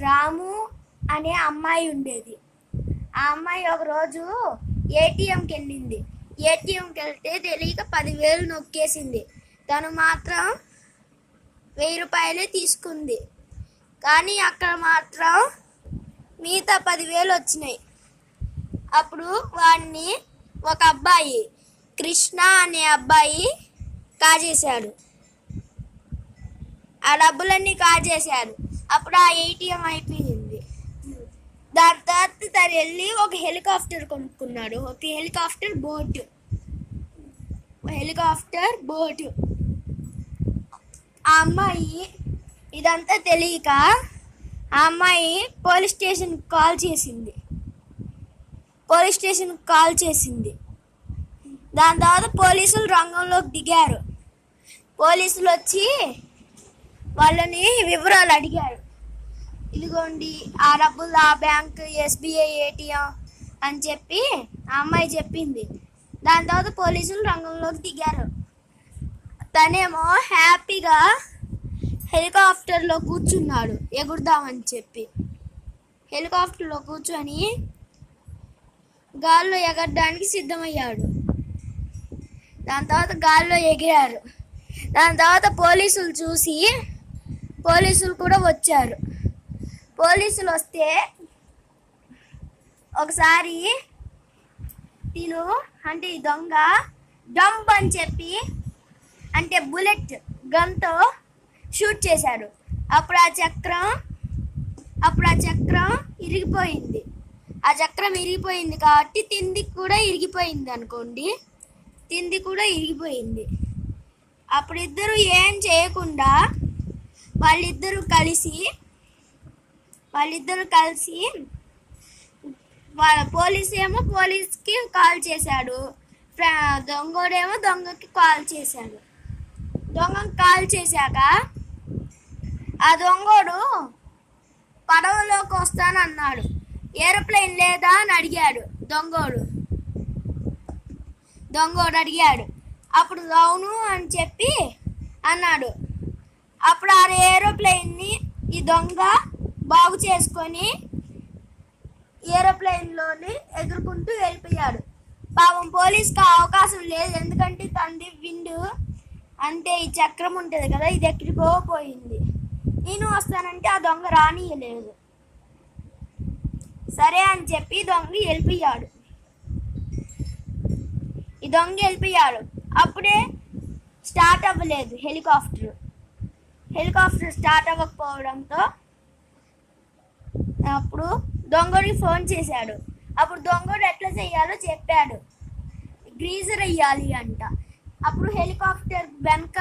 రాము అనే అమ్మాయి ఉండేది. ఆ అమ్మాయి ఒకరోజు ఏటీఎంకి వెళ్ళింది. ఏటీఎంకి వెళ్తే తెలియక 10,000 నొక్కేసింది. తను మాత్రం 1,000 రూపాయలే తీసుకుంది. కానీ అక్కడ మాత్రం మిగతా 10,000 వచ్చినాయి. అప్పుడు వాడిని ఒక అబ్బాయి, కృష్ణ అనే అబ్బాయి కాజేశాడు. ఆ డబ్బులన్నీ కాజేశాడు. అప్పుడు ఆ ఏటీఎం అయిపోయింది. దాని తర్వాత తను వెళ్ళి ఒక హెలికాప్టర్ కొనుక్కున్నాడు. ఒక హెలికాప్టర్ బోటు. ఆ అమ్మాయి ఇదంతా తెలియక ఆ అమ్మాయి పోలీస్ స్టేషన్కి కాల్ చేసింది. దాని తర్వాత పోలీసులు రంగంలోకి దిగారు. పోలీసులు వచ్చి వాళ్ళని వివరాలు అడిగారు. ఇదిగోండి ఆ డబ్బులు ఆ బ్యాంక్ SBI ఏటీఎం అని చెప్పి ఆ అమ్మాయి చెప్పింది. దాని తర్వాత పోలీసులు రంగంలోకి దిగారు. తనేమో హ్యాపీగా హెలికాప్టర్లో కూర్చున్నాడు ఎగురుదామని చెప్పి. హెలికాప్టర్లో కూర్చొని గాల్లో ఎగరడానికి సిద్ధమయ్యాడు. దాని తర్వాత గాల్లో ఎగిరారు. దాని తర్వాత పోలీసులు చూసి పోలీసులు కూడా వచ్చారు. పోలీసులు వస్తే ఒకసారి తిను అంటే ఈ దొంగ డంప్ అని చెప్పి అంటే బుల్లెట్ గన్తో షూట్ చేశాడు. అప్పుడు ఆ చక్రం ఇరిగిపోయింది. ఆ చక్రం ఇరిగిపోయింది కాబట్టి తిండి కూడా ఇరిగిపోయింది అనుకోండి. అప్పుడు ఇద్దరు ఏం చేయకుండా వాళ్ళిద్దరూ కలిసి పోలీస్ ఏమో పోలీస్కి కాల్ చేశాడు. దొంగోడేమో దొంగకి కాల్ చేశాడు. దొంగకి కాల్ చేశాక ఆ దొంగోడు పడవలోకి వస్తానన్నాడు. ఏరోప్లేన్ లేదా అని అడిగాడు దొంగోడు అడిగాడు. అప్పుడు అవును అని చెప్పి అన్నాడు. అప్పుడు ఆ ఏరోప్లేన్ని ఈ దొంగ బాగు చేసుకొని ఏరోప్లేన్లోని ఎగురుకుంటూ వెళ్ళిపోయాడు. పాపం పోలీస్కి అవకాశం లేదు. ఎందుకంటే తండ్రి విండు అంటే ఈ చక్రం ఉంటుంది కదా, ఇది ఎక్కడికో పోయింది. నేను వస్తానంటే ఆ దొంగ రానియలేదు. సరే అని చెప్పి దొంగ వెళ్ళిపోయాడు. అప్పుడే స్టార్ట్ అవ్వలేదు హెలికాప్టర్ స్టార్ట్ అవ్వకపోవడంతో అప్పుడు దొంగడికి ఫోన్ చేశాడు. అప్పుడు దొంగడు ఎట్లా చేయాలో చెప్పాడు. గ్రీజర్ వేయాలి అంట. అప్పుడు హెలికాప్టర్ వెనక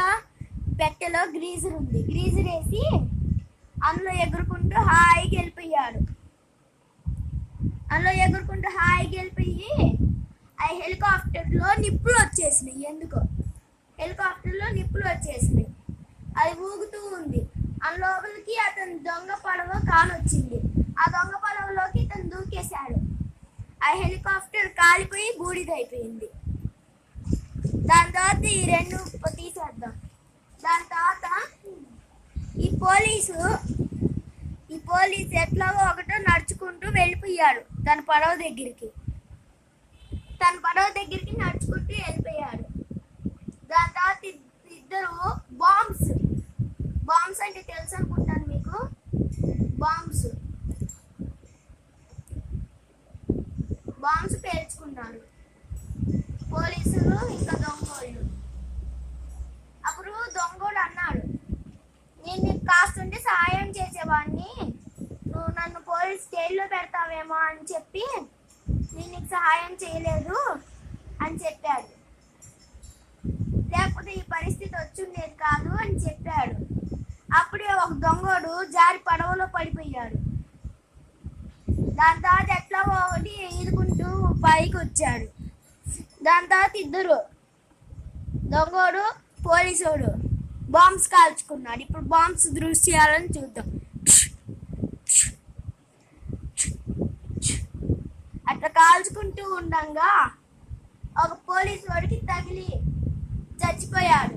పెట్టెలో గ్రీజర్ ఉంది. గ్రీజర్ వేసి అందులో ఎగురుకుంటూ హాయిగా వెళ్ళిపోయి ఆ హెలికాప్టర్లో నిప్పులు వచ్చేసినాయి. హెలికాప్టర్లో నిప్పులు వచ్చేసినాయి. అది ఊగుతూ ఉంది. అందులోపలికి అతను దొంగ పడవ కానొచ్చింది. ఆ దొంగ పడవలోకి ఇతను దూకేశాడు. ఆ హెలికాప్టర్ కాలిపోయి బూడిదైపోయింది. దాని తర్వాత ఈ రెండు తీసేద్దాం. దాని తర్వాత ఈ పోలీసు ఎట్లాగో ఒకటో నడుచుకుంటూ వెళ్ళిపోయాడు తన పడవ దగ్గరికి నడుచుకుంటూ వెళ్ళిపోయాడు. దాని తర్వాత ఇద్దరు బాంబ్స్ అంటే తెలుసు అనుకుంటాను మీకు. బాంబ్స్ పేల్చుకున్నారు పోలీసులు ఇంకా దొంగోళ్ళు. అప్పుడు దొంగోడు అన్నాడు, నేను నీకు కాస్తుంటే సహాయం చేసేవాడిని, నువ్వు నన్ను పోలీస్ జైల్లో పెడతావేమో అని చెప్పి నేను నీకు సహాయం చేయలేదు అని చెప్పాడు. లేకపోతే ఈ పరిస్థితి వచ్చుండేది కాదు అని చెప్పాడు. అప్పుడే ఒక దొంగోడు జారి పడవలో పడిపోయాడు. దాని తర్వాత ఎట్లా ఒకటి ఈదుకుంటూ పైకి వచ్చాడు. దాని తర్వాత ఇద్దరు దొంగోడు పోలీసోడు బాంబ్స్ కాల్చుకున్నాడు. ఇప్పుడు బాంబ్స్ దృశ్యాలను చూద్దాం. అట్లా కాల్చుకుంటూ ఉండగా ఒక పోలీసు వాడికి తగిలి చచ్చిపోయాడు.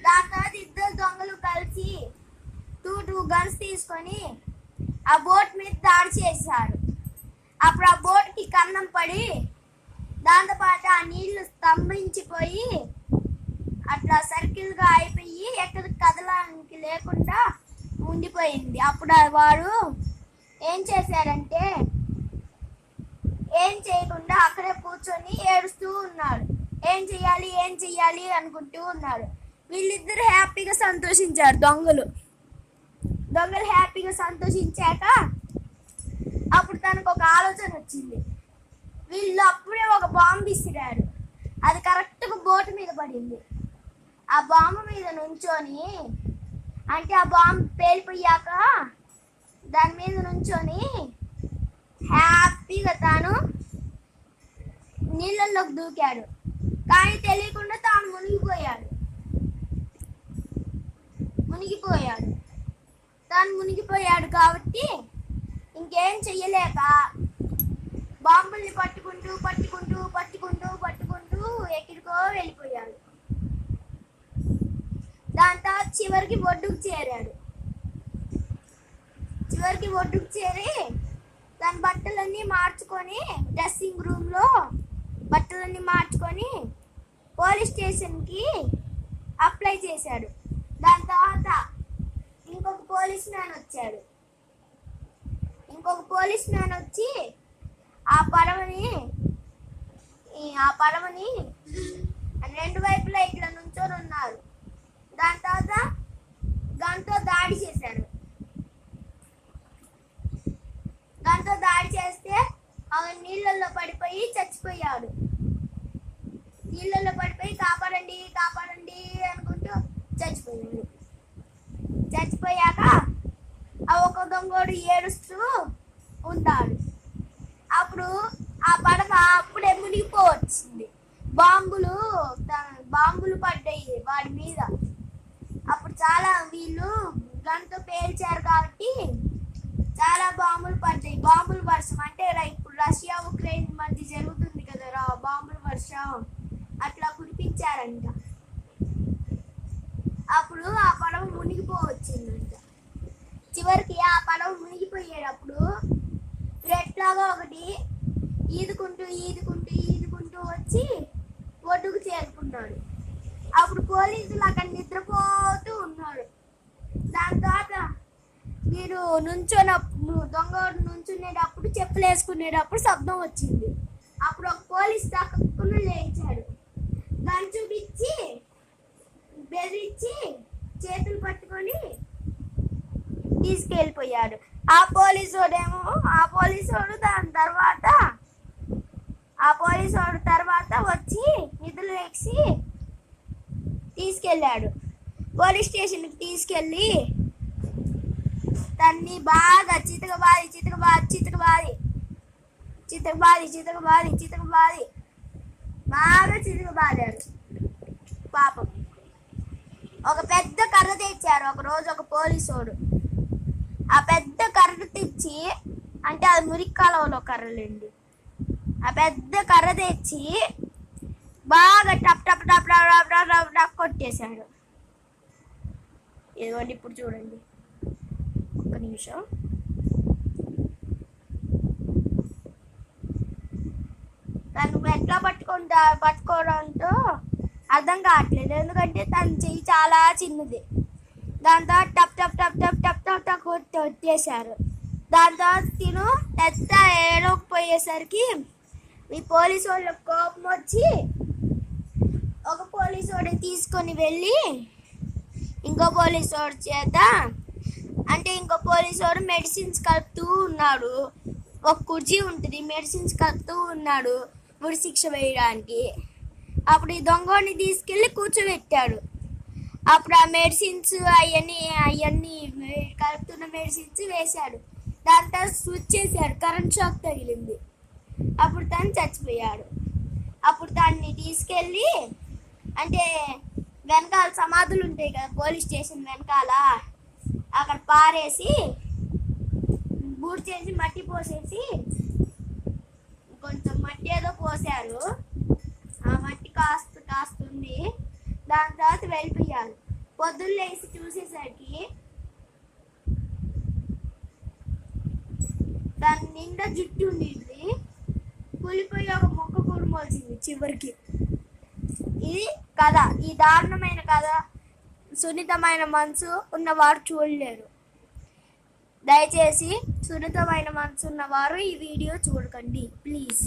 దాని తర్వాత ఇద్దరు దొంగలు కలిసి టూ గన్స్ తీసుకొని ఆ బోట్ మీద దాడి చేశారు. అప్పుడు ఆ బోట్కి కన్నం పడి దాంతోపాటు ఆ నీళ్లు స్తంభించిపోయి అట్లా సర్కిల్గా అయిపోయి ఎక్కడికి కదలడానికి లేకుండా ఉండిపోయింది. అప్పుడు వాడు ఏం చేశారంటే ఏం చేయకుండా అక్కడే కూర్చొని ఏడుస్తూ ఉన్నాడు. ఏం చెయ్యాలి అనుకుంటూ ఉన్నారు. వీళ్ళిద్దరు హ్యాపీగా సంతోషించారు. దొంగలు హ్యాపీగా సంతోషించాక అప్పుడు తనకు ఒక ఆలోచన వచ్చింది. వీళ్ళు అప్పుడే ఒక బాంబు విసిరారు. అది కరెక్ట్గా బోటు మీద పడింది. ఆ బాంబు మీద నుంచొని అంటే ఆ బాంబు పేలిపోయాక దాని మీద నుంచొని హ్యాపీగా తాను నీళ్ళల్లోకి దూకాడు. కానీ తెలియకుండా తాను మునిగిపోయాడు కాబట్టి ఇంకేం చెయ్యలేక బాంబుల్ని పట్టుకుంటూ ఎక్కడికో వెళ్ళిపోయాడు. దాని తర్వాత చివరికి ఒడ్డుకు చేరి తన బట్టలన్నీ మార్చుకొని డ్రెస్సింగ్ రూమ్లో బట్టలన్నీ మార్చుకొని పోలీస్ స్టేషన్కి అప్లై చేశాడు. దాని తర్వాత ఇంకొక పోలీస్ మ్యాన్ వచ్చి ఆ పడవని రెండు వైపులా ఇట్లా నుంచొని ఉన్నారు. దాని తర్వాత గన్తో దాడి చేస్తే నీళ్ళల్లో పడిపోయి చచ్చిపోయాడు. కాపాడండి అనుకుంటూ చచ్చిపోయాక ఆ ఒక దొంగోడు ఏడుస్తూ ఉన్నాడు. అప్పుడు ఆ పడవ అప్పుడే మునిగిపోవచ్చింది. బాంబులు పడ్డాయి వాడి మీద. అప్పుడు చాలా వీళ్ళు గన్తో పేల్చారు కాబట్టి చాలా బాంబులు పడ్డాయి. బాంబుల వర్షం అంటే ఇప్పుడు రష్యా ఉక్రెయిన్ మధ్య జరుగుతుంది కదా బాంబుల వర్షం, అట్లా కురిపించారంట. అప్పుడు ఆ పడవ మునిగిపోవచ్చిందంట. చివరికి ఆ పడవ మునిగిపోయేటప్పుడు రెట్లాగా ఒకటి ఈదుకుంటూ వచ్చి ఒడ్డుకు చేరుకున్నాడు. అప్పుడు పోలీసులు అక్కడ నిద్రపోతూ ఉన్నాడు. దాని తర్వాత వీరు దొంగోడు నుంచునేటప్పుడు చెప్పులు వేసుకునేటప్పుడు శబ్దం వచ్చింది. అప్పుడు ఒక పోలీస్ తక్కువ లేచాడు. గన్ చూపించి బెదిరించి చేతులు పట్టుకొని తీసుకెళ్ళిపోయాడు. ఆ పోలీసోడు తర్వాత వచ్చి నిధులు ఎక్కి తీసుకెళ్ళాడు. పోలీస్ స్టేషన్కి తీసుకెళ్ళి తన్ని బాగా చితకబాదారు. పాపం ఒక పెద్ద కర్ర తెచ్చారు ఒక రోజు ఒక పోలీసోడు. ఆ పెద్ద కర్ర తెచ్చి అంటే అది మురిక్కాలంలో కర్రలేండి. ఆ పెద్ద కర్ర తెచ్చి బాగా టప్ కొట్టేశాడు. ఇదిగోండి ఇప్పుడు చూడండి, ఒక్క నిమిషం. తను ఎట్లా పట్టుకోవడంతో అర్థం కావట్లేదు, ఎందుకంటే తన చెయ్యి చాలా చిన్నది. దాంతో టప్ కొట్టేశారు. దాని తర్వాత తిను ఎత్త ఏడవకపోయేసరికి ఈ పోలీసు వాళ్ళకి కోపం వచ్చి ఒక పోలీసు వాడిని తీసుకొని వెళ్ళి ఇంకో పోలీసు వాడి చేత ఇంకో పోలీసు వాడు మెడిసిన్స్ కలుపుతూ ఉన్నాడు. ఒక కుర్చీ ఉంటుంది, మెడిసిన్స్ కలుపుతూ ఉన్నాడు ఉరి శిక్ష వేయడానికి. అప్పుడు ఈ దొంగని తీసుకెళ్ళి కూర్చోబెట్టాడు. అప్పుడు ఆ మెడిసిన్స్ అవన్నీ కలుపుతున్న మెడిసిన్స్ వేశాడు. దాని తర్వాత స్విచ్ చేశాడు, కరెంట్ షాక్ తగిలింది. అప్పుడు తను చచ్చిపోయాడు. అప్పుడు దాన్ని తీసుకెళ్ళి వెనకాల సమాధులు ఉంటాయి కదా పోలీస్ స్టేషన్ వెనకాల, అక్కడ పారేసి బూట్ చేసి మట్టి పోసేసి కొంచెం మట్టి ఏదో పోసారు. ఆ మట్టి కాస్తుంది. దాని తర్వాత వెళ్ళిపోయారు. పొద్దున్న లేసి చూసేసరికి దాని నిండా జుట్టు ఉండింది, కూలిపోయి ఒక మొక్క కురుమోల్సింది చివరికి. ఇది కథ. ఈ దారుణమైన కథ సున్నితమైన మనసు ఉన్నవారు చూడలేరు. దయచేసి సున్నితమైన మనసు ఉన్నవారు ఈ వీడియో చూడకండి ప్లీజ్.